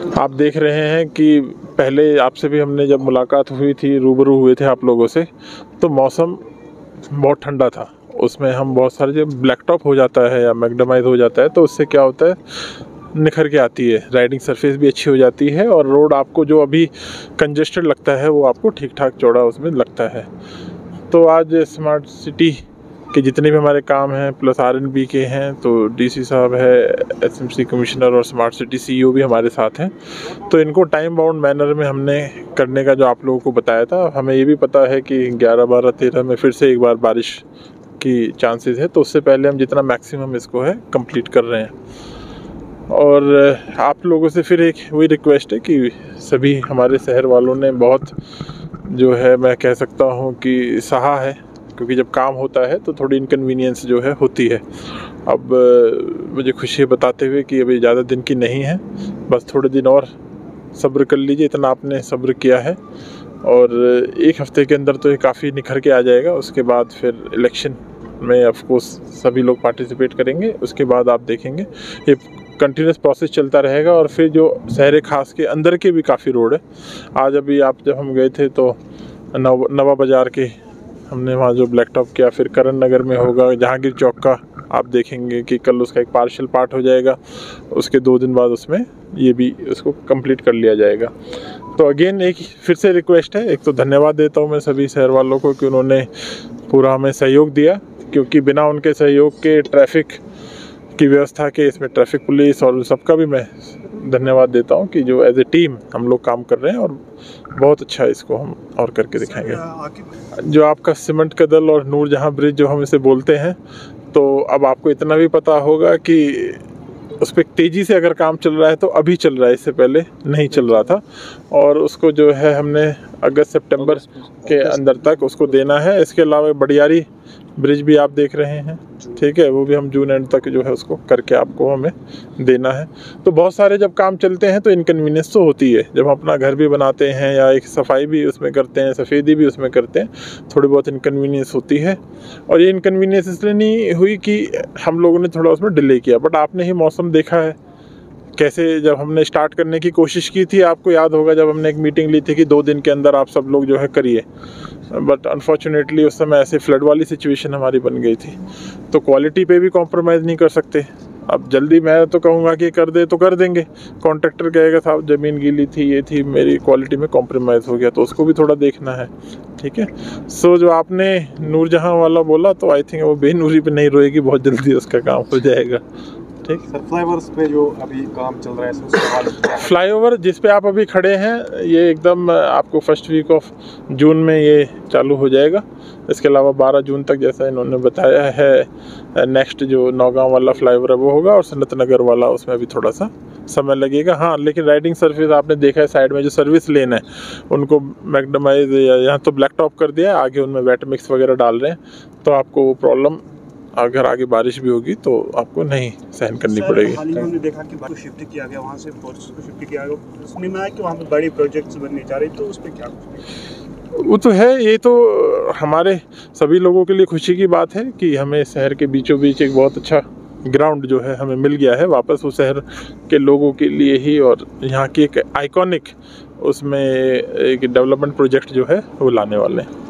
आप देख रहे हैं कि पहले आपसे भी हमने जब मुलाकात हुई थी, रूबरू हुए थे आप लोगों से, तो मौसम बहुत ठंडा था। उसमें हम बहुत सारे जब ब्लैक टॉप हो जाता है या मैग्नेमाइज हो जाता है तो उससे क्या होता है, निखर के आती है, राइडिंग सरफेस भी अच्छी हो जाती है और रोड आपको जो अभी कंजेस्टेड लगता है वो आपको ठीक ठाक चौड़ा उसमें लगता है। तो आज स्मार्ट सिटी के जितने भी हमारे काम हैं प्लस आरएनबी के हैं, तो डीसी साहब है, एसएमसी कमिश्नर और स्मार्ट सिटी सीईओ भी हमारे साथ हैं। तो इनको टाइम बाउंड मैनर में हमने करने का जो आप लोगों को बताया था, हमें ये भी पता है कि 11, 12, 13 में फिर से एक बार बारिश की चांसेस है, तो उससे पहले हम जितना मैक्सिमम इसको है कंप्लीट कर रहे हैं। और आप लोगों से फिर एक वही रिक्वेस्ट है कि सभी हमारे शहर वालों ने बहुत जो है मैं कह सकता हूँ कि सहा है, क्योंकि जब काम होता है तो थोड़ी इनकन्वीनियंस जो है होती है। अब मुझे खुशी है बताते हुए कि अभी ज़्यादा दिन की नहीं है, बस थोड़े दिन और सब्र कर लीजिए, इतना आपने सब्र किया है और एक हफ्ते के अंदर तो ये काफ़ी निखर के आ जाएगा। उसके बाद फिर इलेक्शन में ऑफ कोर्स सभी लोग पार्टिसिपेट करेंगे, उसके बाद आप देखेंगे ये कंटिन्यूस प्रोसेस चलता रहेगा। और फिर जो शहर खास के अंदर के भी काफ़ी रोड है, आज अभी आप जब हम गए थे तो नवा बाज़ार के हमने वहाँ जो ब्लैक टॉप किया, फिर करण नगर में होगा, जहांगीर चौक का आप देखेंगे कि कल उसका एक पार्शियल पार्ट हो जाएगा, उसके 2 दिन बाद उसमें ये भी उसको कंप्लीट कर लिया जाएगा। तो अगेन एक फिर से रिक्वेस्ट है, एक तो धन्यवाद देता हूँ मैं सभी शहर वालों को कि उन्होंने पूरा हमें सहयोग दिया, क्योंकि बिना उनके सहयोग के ट्रैफिक की व्यवस्था के, इसमें ट्रैफिक पुलिस और सबका भी मैं धन्यवाद देता हूं कि जो एज ए टीम हम लोग काम कर रहे हैं और बहुत अच्छा इसको हम और करके दिखाएंगे। जो आपका सीमेंट का दल और नूरजहां ब्रिज जो हम इसे बोलते हैं, तो अब आपको इतना भी पता होगा कि उस पर तेज़ी से अगर काम चल रहा है तो अभी चल रहा है, इससे पहले नहीं चल रहा था। और उसको जो है हमने अगस्त सितंबर के अंदर तक उसको देना है। इसके अलावा बडियारी ब्रिज भी आप देख रहे हैं, ठीक है, वो भी हम जून एंड तक जो है उसको करके आपको हमें देना है। तो बहुत सारे जब काम चलते हैं तो इनकन्वीनियंस तो होती है, जब हम अपना घर भी बनाते हैं या एक सफाई भी उसमें करते हैं, सफ़ेदी भी उसमें करते हैं, थोड़ी बहुत इनकन्वीनियंस होती है। और ये इनकन्वीनियंस इसलिए नहीं हुई कि हम लोगों ने थोड़ा उसमें डिले किया, बट आपने ही मौसम देखा है कैसे। जब हमने स्टार्ट करने की कोशिश की थी, आपको याद होगा जब हमने एक मीटिंग ली थी कि 2 दिन के अंदर आप सब लोग जो है करिए, बट अनफॉर्चुनेटली उस समय ऐसे फ्लड वाली सिचुएशन हमारी बन गई थी। तो क्वालिटी पे भी कॉम्प्रोमाइज़ नहीं कर सकते। अब जल्दी मैं तो कहूँगा कि कर दे तो कर देंगे, कॉन्ट्रैक्टर कहेगा साहब ज़मीन गीली थी, ये थी, मेरी क्वालिटी में कॉम्प्रोमाइज़ हो गया, तो उसको भी थोड़ा देखना है, ठीक है। सो जो आपने नूरजहां वाला बोला, तो आई थिंक वो बेनूरी पे नहीं रोएगी, बहुत जल्दी उसका काम हो जाएगा, ठीक। सर फ्लाईओवर्स पे जो अभी काम चल रहा है, फ्लाईओवर जिस पे आप अभी खड़े हैं, ये एकदम आपको फर्स्ट वीक ऑफ जून में ये चालू हो जाएगा। इसके अलावा 12 जून तक जैसा इन्होंने बताया है, नेक्स्ट जो नौगांव वाला फ्लाईओवर है वो होगा, और सनत नगर वाला उसमें अभी थोड़ा सा समय लगेगा। हाँ, लेकिन राइडिंग सरफेस आपने देखा है साइड में जो सर्विस लेन है उनको मैग्नेमाइज या यहाँ तो ब्लैक टॉप कर दिया है, आगे उनमें वेट मिक्स वगैरह डाल रहे हैं, तो आपको वो प्रॉब्लम अगर आगे बारिश भी होगी तो आपको नहीं सहन करनी पड़ेगी। हाल ही में हमने देखा कि शिफ्ट किया गया, वहाँ से फोर्सेस को शिफ्ट किया गया, सुनने में आया कि वहाँ पे बड़ी प्रोजेक्ट्स बनने जा रही, तो उस पर क्या? वो तो है, ये तो हमारे सभी लोगों के लिए खुशी की बात है कि हमें शहर के बीचों बीच एक बहुत अच्छा ग्राउंड जो है हमें मिल गया है वापस, वो शहर के लोगों के लिए ही, और यहाँ की एक आइकॉनिक उसमें एक डेवलपमेंट प्रोजेक्ट जो है वो लाने वाले हैं।